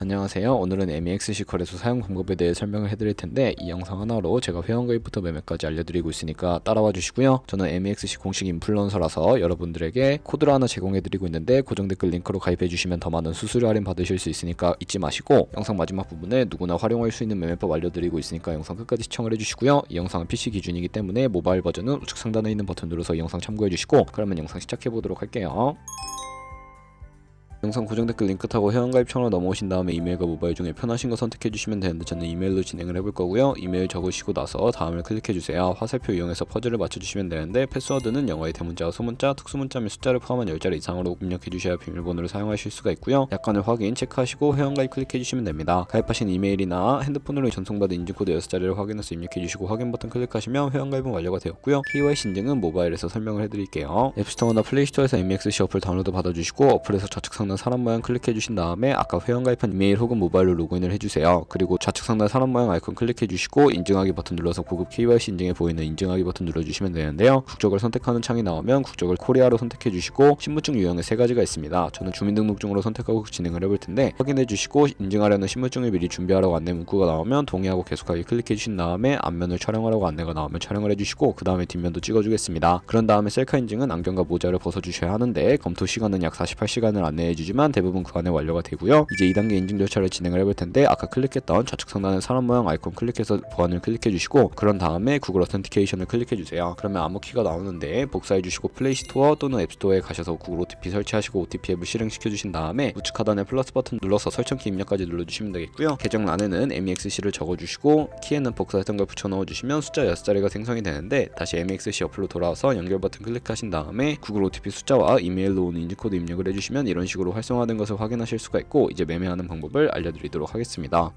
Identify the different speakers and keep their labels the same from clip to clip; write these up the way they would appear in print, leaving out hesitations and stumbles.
Speaker 1: 안녕하세요. 오늘은 MEXC 거래소 사용 방법에 대해 설명을 해드릴 텐데 이 영상 하나로 제가 회원 가입부터 매매까지 알려드리고 있으니까 따라와 주시고요. 저는 MEXC 공식 인플루언서라서 여러분들에게 코드를 하나 제공해드리고 있는데 고정 댓글 링크로 가입해 주시면 더 많은 수수료 할인 받으실 수 있으니까 잊지 마시고, 영상 마지막 부분에 누구나 활용할 수 있는 매매법 알려드리고 있으니까 영상 끝까지 시청을 해주시고요. 이 영상은 PC 기준이기 때문에 모바일 버전은 우측 상단에 있는 버튼 눌러서 이 영상 참고해 주시고, 그러면 영상 시작해보도록 할게요. 영상 고정 댓글 링크 타고 회원가입창으로 넘어오신 다음에 이메일과 모바일 중에 편하신 거 선택해 주시면 되는데 저는 이메일로 진행을 해볼 거고요. 이메일 적으시고 나서 다음을 클릭해 주세요. 화살표 이용해서 퍼즐을 맞춰주시면 되는데, 패스워드는 영어의 대문자와 소문자, 특수문자 및 숫자를 포함한 10자리 이상으로 입력해 주셔야 비밀번호를 사용하실 수가 있고요. 약관을 확인 체크하시고 회원가입 클릭해 주시면 됩니다. 가입하신 이메일이나 핸드폰으로 전송받은 인증코드 6자리를 확인해서 입력해 주시고 확인 버튼 클릭하시면 회원가입은 완료가 되었고요. KYC 인증은 모바일에서 설명을 해드릴게요. 앱스토어나 플레이스토어에서 MEXC 어플 다운로드 받아주시고, 어플에서 좌측 상단 사람 모양 클릭해 주신 다음에 아까 회원 가입한 이메일 혹은 모바일로 로그인을 해주세요. 그리고 좌측 상단 사람 모양 아이콘 클릭해 주시고 인증하기 버튼 눌러서 고급 KYC 인증에 보이는 인증하기 버튼 눌러주시면 되는데요. 국적을 선택하는 창이 나오면 국적을 코리아로 선택해 주시고, 신분증 유형에 3가지가 있습니다. 저는 주민등록증으로 선택하고 진행을 해볼 텐데, 확인해 주시고 인증하려는 신분증을 미리 준비하라고 안내 문구가 나오면 동의하고 계속하기 클릭해 주신 다음에 앞면을 촬영하라고 안내가 나오면 촬영을 해주시고, 그 다음에 뒷면도 찍어주겠습니다. 그런 다음에 셀카 인증은 안경과 모자를 벗어주셔야 하는데, 검토 시간은 약 48시간을 안내해주지만 대부분 그 안에 완료가 되고요. 이제 2단계 인증 절차를 진행을 해볼 텐데, 아까 클릭했던 좌측 상단의 사람 모양 아이콘 클릭해서 보안을 클릭해 주시고, 그런 다음에 구글 어텐티케이션을 클릭해 주세요. 그러면 암호키가 나오는데 복사해 주시고 플레이스토어 또는 앱스토어에 가셔서 구글 OTP 설치하시고 OTP 앱을 실행시켜 주신 다음에 우측 하단에 플러스 버튼 눌러서 설정키 입력까지 눌러주시면 되겠고요. 계정란에는 MEXC를 적어주시고 키에는 복사했던 걸 붙여 넣어주시면 숫자 6자리가 생성이 되는데, 다시 MEXC 어플로 돌아와서 연결 버튼 클릭하신 다음에 구글 OTP 숫자와 이메일로 오는 인증코드 입력을 해주시면 이런 식으로 활성화된 것을 확인하실 수가 있고, 이제 매매하는 방법을 알려드리도록 하겠습니다.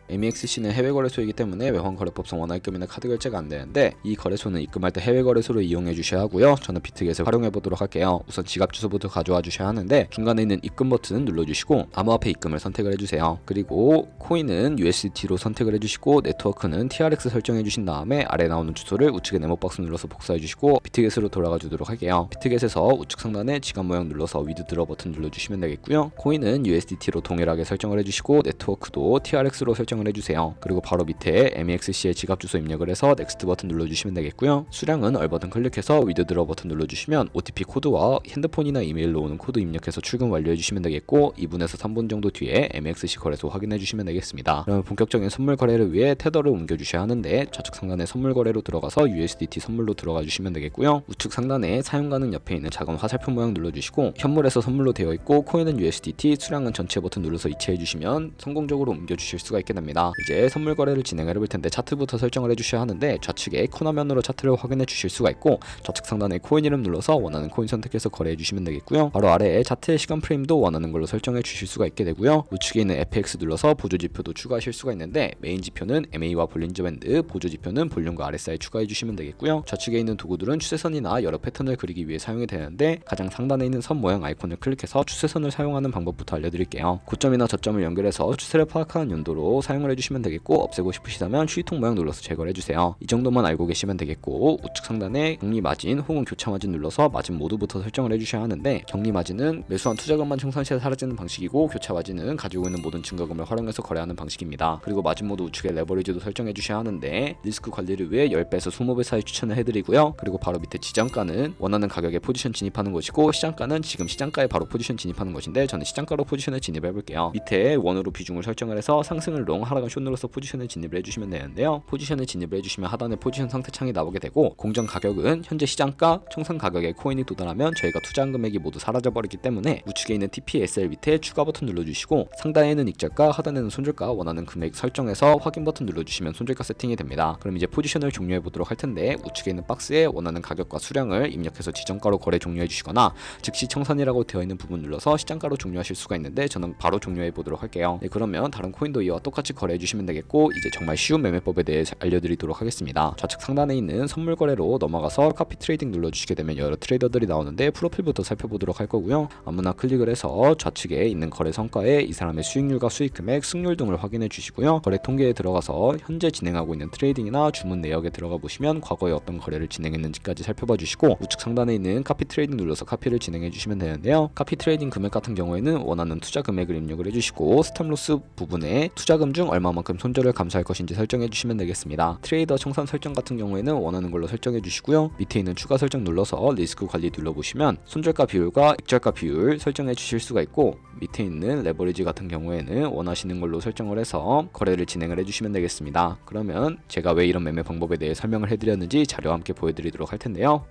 Speaker 1: MEXC는 해외 거래소이기 때문에 외환거래법상 원화입금이나 카드 결제가 안 되는데, 이 거래소는 입금할 때 해외 거래소로 이용해 주셔야 하고요. 저는 비트겟을 활용해 보도록 할게요. 우선 지갑 주소부터 가져와 주셔야 하는데, 중간에 있는 입금 버튼 눌러주시고 암호화폐 입금을 선택을 해주세요. 그리고 코인은 USDT로 선택을 해주시고, 네트워크는 TRX 설정해 주신 다음에 아래 나오는 주소를 우측에 네모박스 눌러서 복사해 주시고 비트겟으로 돌아가 주도록 할게요. 비트겟에서 우측 상단에 지갑 모양 눌러서 위드드러 버튼 눌러주시면 되겠고요. 코인은 USDT로 동일하게 설정을 해주시고 네트워크도 TRX로 설정을 해주세요. 그리고 바로 밑에 MEXC의 지갑 주소 입력을 해서 넥스트 버튼 눌러주시면 되겠고요. 수량은 얼 버튼 클릭해서 위드드러 버튼 눌러주시면 OTP 코드와 핸드폰이나 이메일로 오는 코드 입력해서 출금 완료해주시면 되겠고, 2분에서 3분 정도 뒤에 MEXC 거래소 확인해주시면 되겠습니다. 그러면 본격적인 선물 거래를 위해 테더를 옮겨주셔야 하는데, 좌측 상단에 선물 거래로 들어가서 USDT 선물로 들어가 주시면 되겠고요. 우측 상단에 사용 가능 옆에 있는 작은 화살표 모양 눌러주시고, 현물에서 선물로 되어 있고 코인은 USDT, 수량은 전체 버튼 눌러서 이체해주시면 성공적으로 옮겨주실 수가 있게 됩니다. 이제 선물 거래를 진행해 볼 텐데 차트부터 설정을 해주셔야 하는데, 좌측에 코너면으로 차트를 확인해 주실 수가 있고, 좌측 상단에 코인 이름 눌러서 원하는 코인 선택해서 거래해 주시면 되겠고요. 바로 아래에 차트의 시간 프레임도 원하는 걸로 설정해 주실 수가 있게 되고요. 우측에 있는 FX 눌러서 보조 지표도 추가하실 수가 있는데, 메인 지표는 MA와 볼린저 밴드, 보조 지표는 볼륨과 RSI 추가해 주시면 되겠고요. 좌측에 있는 도구들은 추세선이나 여러 패턴을 그리기 위해 사용이 되는데, 가장 상단에 있는 선 모양 아이콘을 클릭해서 추세선을 사용하는 방법부터 알려드릴게요. 고점이나 저점을 연결해서 추세를 파악하는 용도로 사용을 해주시면 되겠고, 없애고 싶으시다면 휴지통 모양 눌러서 제거를 해주세요. 이 정도만 알고 계시면 되겠고, 우측 상단에 격리 마진 혹은 교차 마진 눌러서 마진 모두부터 설정을 해주셔야 하는데, 격리 마진은 매수한 투자금만 청산 시에 사라지는 방식이고, 교차 마진은 가지고 있는 모든 증거금을 활용해서 거래하는 방식입니다. 그리고 마진 모드 우측에 레버리지도 설정해 주셔야 하는데, 리스크 관리를 위해 10배에서 20배 사이 추천을 해드리고요. 그리고 바로 밑에 지정가는 원하는 가격에 포지션 진입하는 것이고, 시장가는 지금 시장가에 바로 포지션 진입하는 것인데, 저는 시장가로 포지션을 진입해 볼게요. 밑에 원으로 비중을 설정을 해서 상승을 롱, 하락은 숏 눌러서 포지션을 진입을 해주시면 되는데요. 포지션을 진입을 해주시면 하단에 포지션 상태 창이 나오게 되고, 공정 가격은 현재 시장가, 청산 가격에 코인이 도달하면 저희가 투자한 금액이 모두 사라져 버리기 때문에 우측에 있는 TPSL 밑에 추가 버튼 눌러주시고, 상단에는 익절가, 하단에는 손절가 원하는 금액 설정해서 확인 버튼 눌러주시면 손절가 세팅이 됩니다. 그럼 이제 포지션을 종료해 보도록 할 텐데, 우측에 있는 박스에 원하는 가격과 수량을 입력해서 지정가로 거래 종료해 주시거나, 즉시 청산이라고 되어 있는 부분 눌러서 시장가로 종료하실 수가 있는데, 저는 바로 종료해 보도록 할게요. 네, 그러면 다른 코인도 이와 똑같이 거래해 주시면 되겠고, 이제 정말 쉬운 매매법에 대해 알려드리도록 하겠습니다. 좌측 상단에 있는 선물 거래로 넘어가서 카피 트레이딩 눌러주시게 되면 여러 트레이더들이 나오는데 프로필부터 살펴보도록 할 거고요. 아무나 클릭을 해서 좌측에 있는 거래 성과에 이 사람의 수익률과 수익 금액, 승률 등을 확인해 주시고요. 거래 통계에 들어가서 현재 진행하고 있는 트레이딩이나 주문 내역에 들어가 보시면 과거에 어떤 거래를 진행했는지까지 살펴봐 주시고, 우측 상단에 있는 카피 트레이딩 눌러서 카피를 진행해 주시면 되는데요. 카피 트레이딩 금액 같은 경우에는 원하는 투자 금액을 입력을 해주시고, 스탑로스 부분에 투자금 중 얼마만큼 손절을 감수할 것인지 설정해 주시면 되겠습니다. 트레이더 청산 설정 같은 경우에는 원하는 걸로 설정해 주시고요. 밑에 있는 추가 설정 눌러서 리스크 관리 눌러보시면 손절가 비율과 액절가 비율 설정해 주실 수가 있고, 밑에 있는 레버리지 같은 경우에는 원하시는 걸로 설정을 해서 거래를 진행을 해주시면 되겠습니다. 그러면 제가 왜 이런 매매 방법에 대해 설명을 해드렸는지 자료와 함께 보여드리도록 할 텐데요.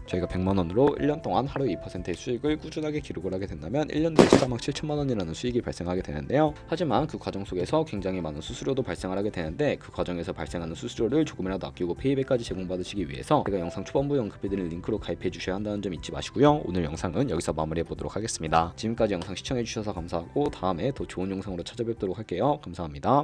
Speaker 1: 저희가 100만원으로 1년 동안 하루 2%의 수익을 꾸준하게 기록을 하게 된다면 1년 뒤에 14만 7천만원이라는 수익이 발생하게 되는데요. 하지만 그 과정 속에서 굉장히 많은 수수료도 발생을 하게 되는데, 그 과정에서 발생하는 수수료를 조금이라도 아끼고 페이백까지 제공받으시기 위해서 제가 영상 초반부에 언급해드린 링크로 가입해 주셔야 한다는 점 잊지 마시고요. 오늘 영상은 여기서 마무리해 보도록 하겠습니다. 지금까지 영상 시청해 주셔서 감사하고, 다음에 더 좋은 영상으로 찾아뵙도록 할게요. 감사합니다.